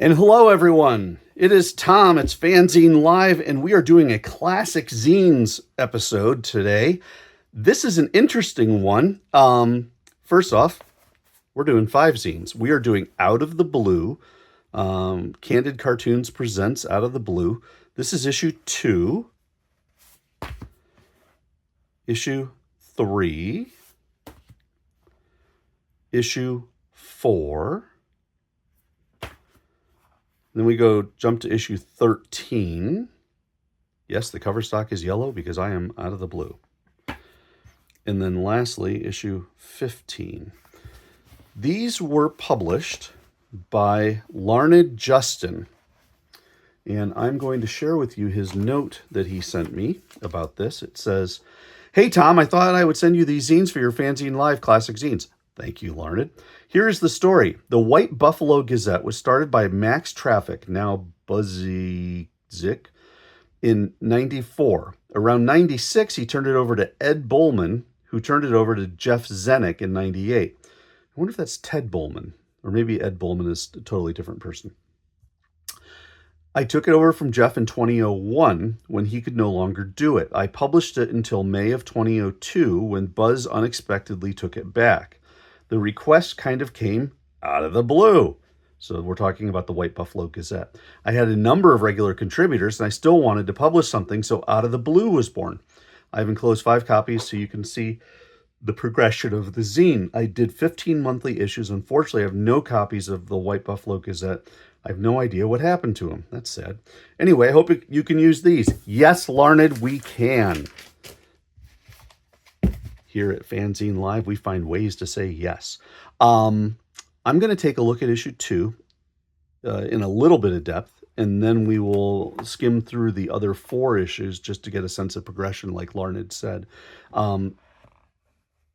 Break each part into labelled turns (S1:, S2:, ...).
S1: And hello, everyone. It is Tom. It's FANzine Live, and we are doing a Classic Zines episode today. This is an interesting one. First off, we're doing 5 zines. We are doing Out of the Blue. Candid Cartoons presents Out of the Blue. This is issue 2, issue 3, issue 4. Then we jump to issue 13. Yes, the cover stock is yellow because I am out of the blue. And then lastly, issue 15. These were published by Larned Justin. And I'm going to share with you his note that he sent me about this. It says, "Hey, Tom, I thought I would send you these zines for your FANzine Live Classic Zines." Thank you, Larned. Here is the story. The White Buffalo Gazette was started by Max Traffic, now Buzzy Zick, in 94. Around 96, he turned it over to Ed Bowman, who turned it over to Jeff Zenick in 98. I wonder if that's Ted Bowman, or maybe Ed Bowman is a totally different person. I took it over from Jeff in 2001 when he could no longer do it. I published it until May of 2002 when Buzz unexpectedly took it back. The request kind of came out of the blue. So we're talking about the White Buffalo Gazette. I had a number of regular contributors and I still wanted to publish something, so Out of the Blue was born. I've enclosed 5 copies so you can see the progression of the zine. I did 15 monthly issues. Unfortunately, I have no copies of the White Buffalo Gazette. I have no idea what happened to them. That's sad. Anyway, I hope you can use these. Yes, Larned, we can. Here at FANzine Live, we find ways to say yes. I'm going to take a look at issue 2 in a little bit of depth, and then we will skim through the other 4 issues just to get a sense of progression, like Larned said.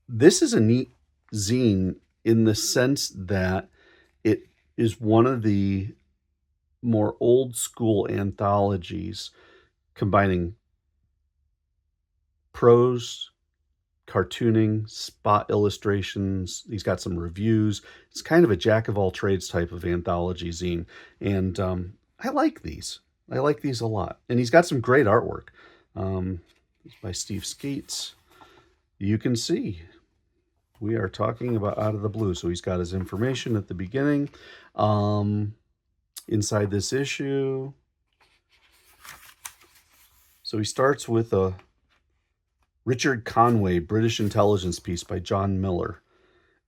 S1: This is a neat zine in the sense that it is one of the more old school anthologies combining prose, cartooning, spot illustrations. He's got some reviews. It's kind of a jack of all trades type of anthology zine. And I like these. I like these a lot. And he's got some great artwork. It's by Steve Skeets. You can see we are talking about Out of the Blue. So he's got his information at the beginning. Inside this issue. So he starts with a Richard Conway, British intelligence piece by John Miller.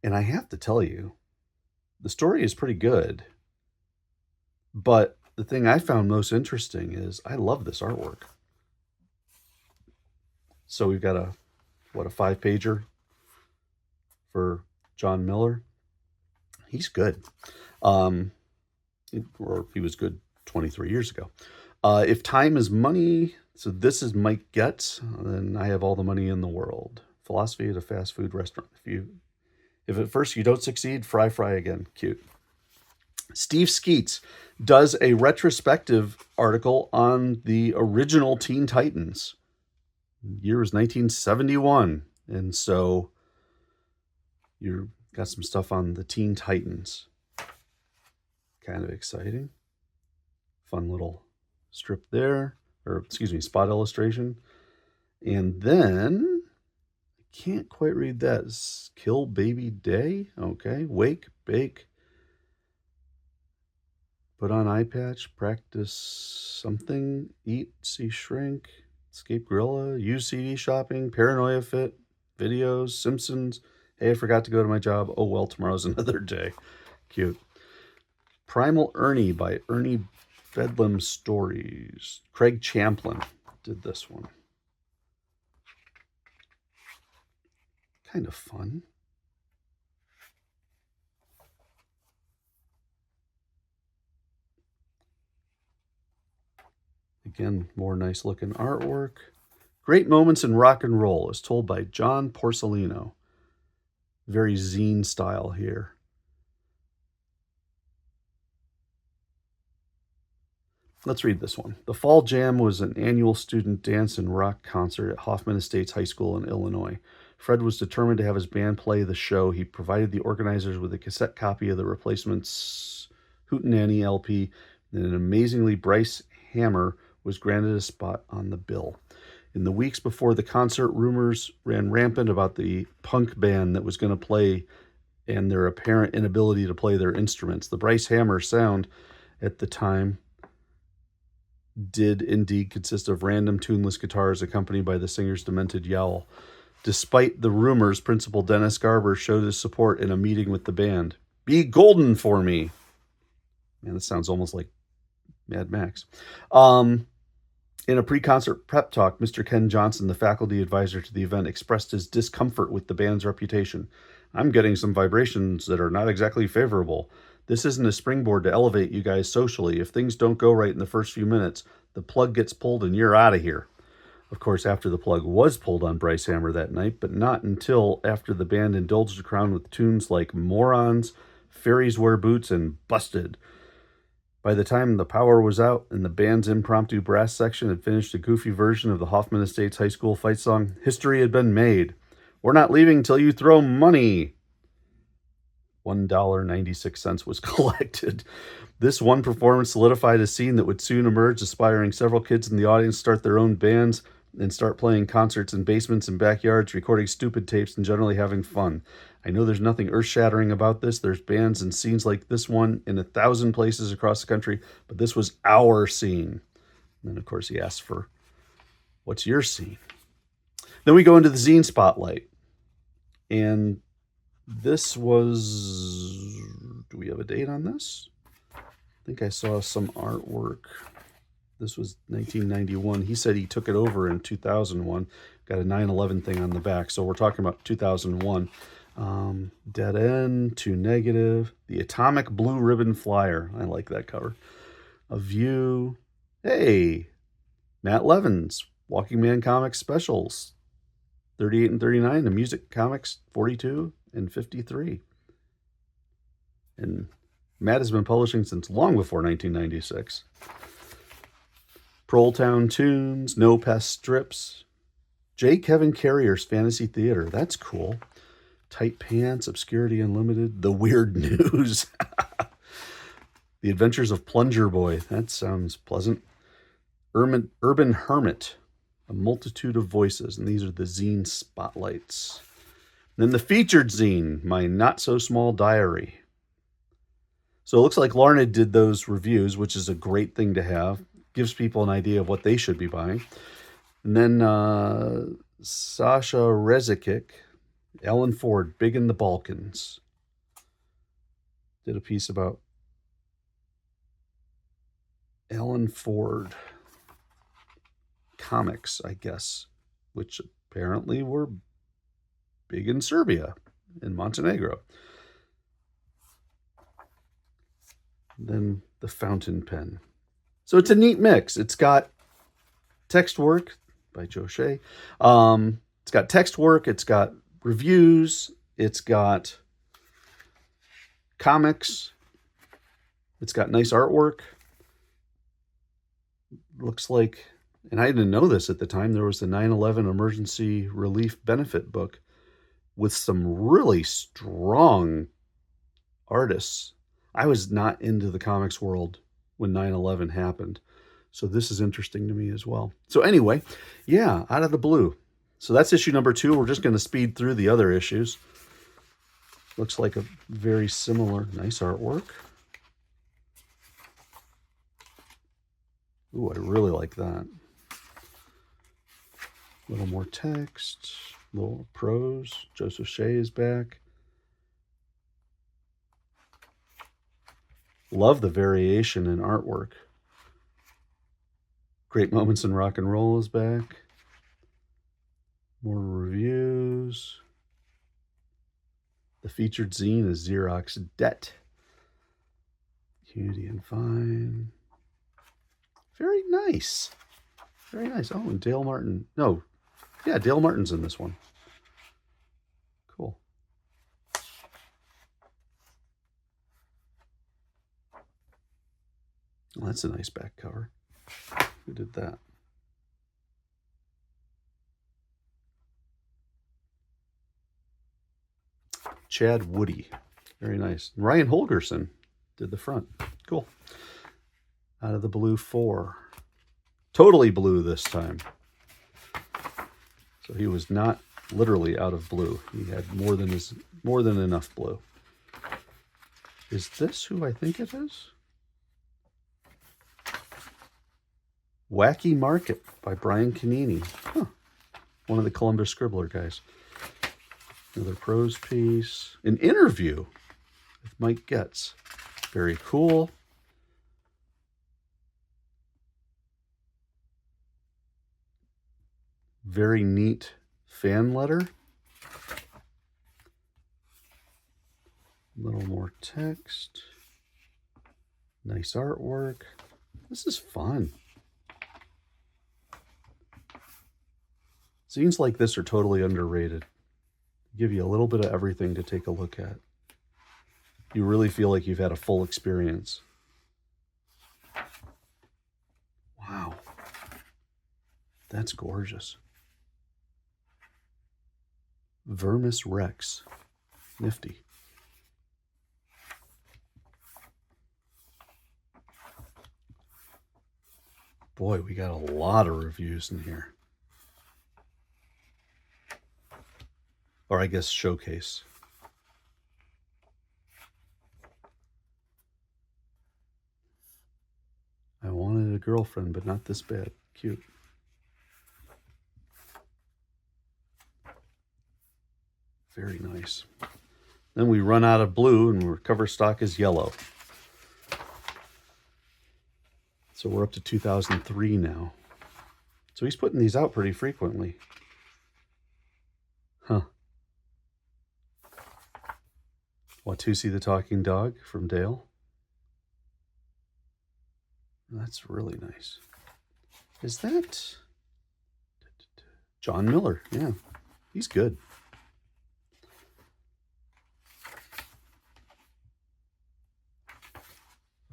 S1: And I have to tell you, the story is pretty good. But the thing I found most interesting is I love this artwork. So we've got a 5-pager for John Miller. He's good. Or he was good 23 years ago. If Time is Money, so this is Mike Getz, then I have all the money in the world. Philosophy at a fast food restaurant. If at first you don't succeed, fry again. Cute. Steve Skeets does a retrospective article on the original Teen Titans. The year was 1971. And so you've got some stuff on the Teen Titans. Kind of exciting. Fun little strip there. Or, excuse me, spot illustration. And then, I can't quite read that. Kill Baby Day. Okay. Wake, bake. Put on eye patch. Practice something. Eat, see, shrink. Escape Gorilla. Use CD shopping. Paranoia fit. Videos. Simpsons. Hey, I forgot to go to my job. Oh, well, tomorrow's another day. Cute. Primal Ernie by Ernie Bedlam Stories. Craig Champlin did this one. Kind of fun. Again, more nice looking artwork. Great Moments in Rock and Roll is told by John Porcellino. Very zine style here. Let's read this one. The Fall Jam was an annual student dance and rock concert at Hoffman Estates High School in Illinois. Fred was determined to have his band play the show. He provided the organizers with a cassette copy of the Replacements' Hootenanny LP, and amazingly Bryce Hammer was granted a spot on the bill. In the weeks before the concert, rumors ran rampant about the punk band that was going to play and their apparent inability to play their instruments. The Bryce Hammer sound at the time did indeed consist of random tuneless guitars accompanied by the singer's demented yowl. Despite the rumors, Principal Dennis Garber showed his support in a meeting with the band. Be golden for me. Man, this sounds almost like Mad Max. In a pre-concert prep talk, Mr. Ken Johnson, the faculty advisor to the event, expressed his discomfort with the band's reputation. I'm getting some vibrations that are not exactly favorable. This isn't a springboard to elevate you guys socially. If things don't go right in the first few minutes, the plug gets pulled and you're out of here. Of course, after the plug was pulled on Bryce Hammer that night, but not until after the band indulged the crowd with tunes like Morons, Fairies Wear Boots, and Busted. By the time the power was out and the band's impromptu brass section had finished a goofy version of the Hoffman Estates High School fight song, history had been made. We're not leaving till you throw money. $1.96 was collected. This one performance solidified a scene that would soon emerge, inspiring several kids in the audience start their own bands and start playing concerts in basements and backyards, recording stupid tapes, and generally having fun. I know there's nothing earth-shattering about this. There's bands and scenes like this one in 1,000 places across the country, but this was our scene. And then, of course, he asked for, what's your scene? Then we go into the zine spotlight. And this was, do we have a date on this? I think I saw some artwork. This was 1991. He said he took it over in 2001. Got a 9/11 thing on the back. So we're talking about 2001. Dead End, Too Negative, The Atomic Blue Ribbon Flyer. I like that cover. A View. Hey, Matt Levin's Walking Man Comics Specials. 38 and 39. The Music Comics 42 and 53. And Matt has been publishing since long before 1996. Prolltown Tunes, No Pest Strips. J. Kevin Carrier's Fantasy Theater. That's cool. Tight Pants, Obscurity Unlimited, The Weird News. The Adventures of Plunger Boy. That sounds pleasant. Urban Hermit, A Multitude of Voices. And these are the zine spotlights. And then the featured zine, My Not So Small Diary. So it looks like Larned did those reviews, which is a great thing to have. Gives people an idea of what they should be buying. And then Sasha Rezakic, Ellen Ford, Big in the Balkans. Did a piece about Ellen Ford comics, I guess, which apparently were big in Serbia, in Montenegro. Then the fountain pen. So it's a neat mix. It's got text work by Joe Shea. It's got text work. It's got reviews. It's got comics. It's got nice artwork. Looks like, and I didn't know this at the time, there was the 9/11 Emergency Relief Benefit book with some really strong artists. I was not into the comics world when 9/11 happened. So this is interesting to me as well. So anyway, yeah, out of the blue. So that's issue number 2. We're just going to speed through the other issues. Looks like a very similar, nice artwork. Ooh, I really like that. A little more text, a little prose. Joseph Shea is back. Love the variation in artwork. Great Moments in Rock and Roll is back. More reviews. The featured zine is Xerox Debt. Cutie and Fine. Very nice. Very nice. Oh, and Dale Martin. No. Yeah, Dale Martin's in this one. Cool. Well, that's a nice back cover. Who did that? Chad Woody. Very nice. Ryan Holgerson did the front. Cool. Out of the blue 4. Totally blue this time. So he was not literally out of blue. He had more than enough blue. Is this who I think it is? Wacky Market by Brian Canini. Huh. One of the Columbus Scribbler guys. Another prose piece. An interview with Mike Getz. Very cool. Very neat fan letter. A little more text. Nice artwork. This is fun. Zines like this are totally underrated. Give you a little bit of everything to take a look at. You really feel like you've had a full experience. Wow. That's gorgeous. Vermis Rex. Nifty. Boy, we got a lot of reviews in here. Or I guess showcase. I wanted a girlfriend, but not this bad. Cute. Very nice. Then we run out of blue and our cover stock is yellow. So we're up to 2003 now. So he's putting these out pretty frequently. Huh. Watusi the Talking Dog from Dale. That's really nice. Is that John Miller? Yeah, he's good.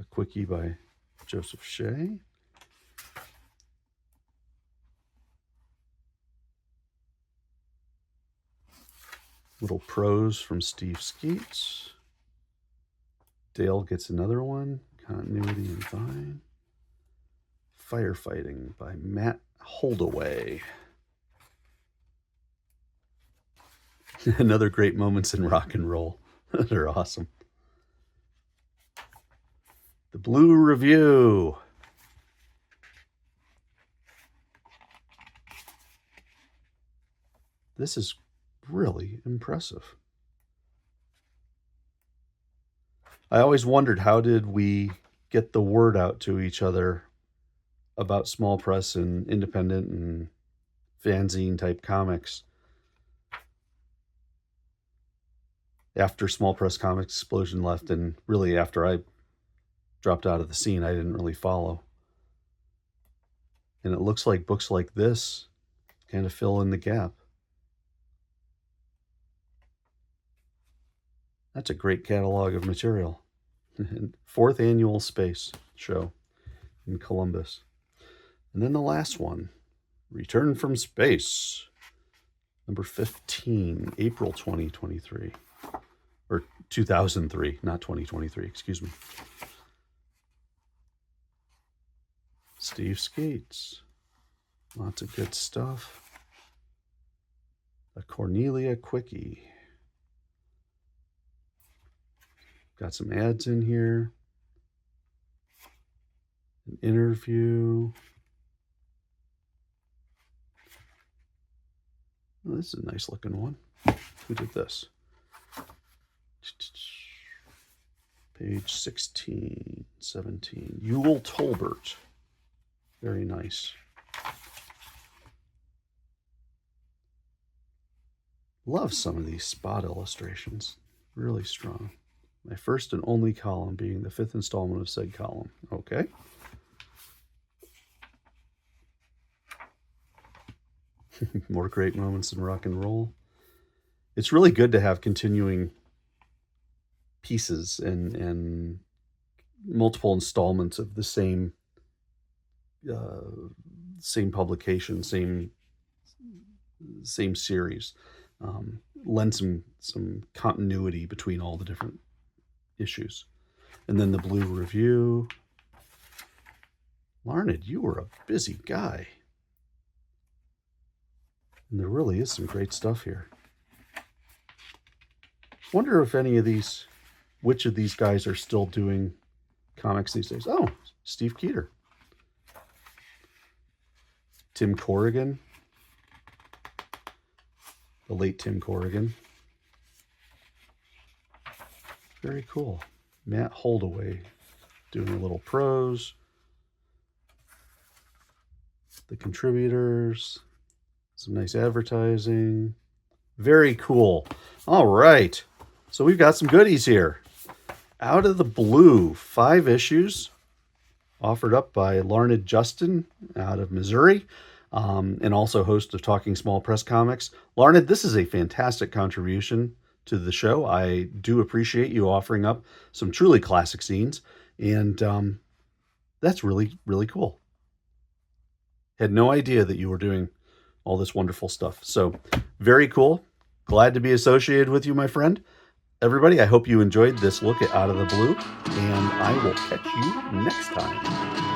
S1: A quickie by Joseph Shea. Little prose from Steve Skeets. Dale gets another one. Continuity and Vine. Firefighting by Matt Holdaway. Another great moments in rock and roll. They're awesome. The Blue Review. This is really impressive. I always wondered, how did we get the word out to each other about small press and independent and fanzine type comics after small press comics explosion left, and really after I dropped out of the scene. I didn't really follow. And it looks like books like this kind of fill in the gap. That's a great catalog of material. 4th annual Space show in Columbus. And then the last one, Return from Space, number 15, April 2023. Or 2003, not 2023, excuse me. Steve Skeets. Lots of good stuff. A Cornelia Quickie. Got some ads in here. An interview. Oh, this is a nice looking one. Who did this? Page 16, 17. Ewell Tolbert. Very nice. Love some of these spot illustrations. Really strong. My first and only column being the 5th installment of said column. Okay. More great moments in rock and roll. It's really good to have continuing pieces and multiple installments of the same publication, same series. Lend some continuity between all the different issues. And then the blue review. Larned, you were a busy guy. And there really is some great stuff here. Wonder if any of these, which of these guys are still doing comics these days. Oh, Steve Keeter. Tim Corrigan. The late Tim Corrigan. Very cool. Matt Holdaway doing a little prose. The contributors. Some nice advertising. Very cool. All right. So we've got some goodies here. Out of the Blue, 5 issues offered up by Larned Justin out of Missouri, and also host of Talking Small Press Comics. Larned, this is a fantastic contribution to the show. I do appreciate you offering up some truly classic zines, and that's really, really cool. Had no idea that you were doing all this wonderful stuff. So very cool. Glad to be associated with you, my friend. Everybody, I hope you enjoyed this look at Out of the Blue, and I will catch you next time.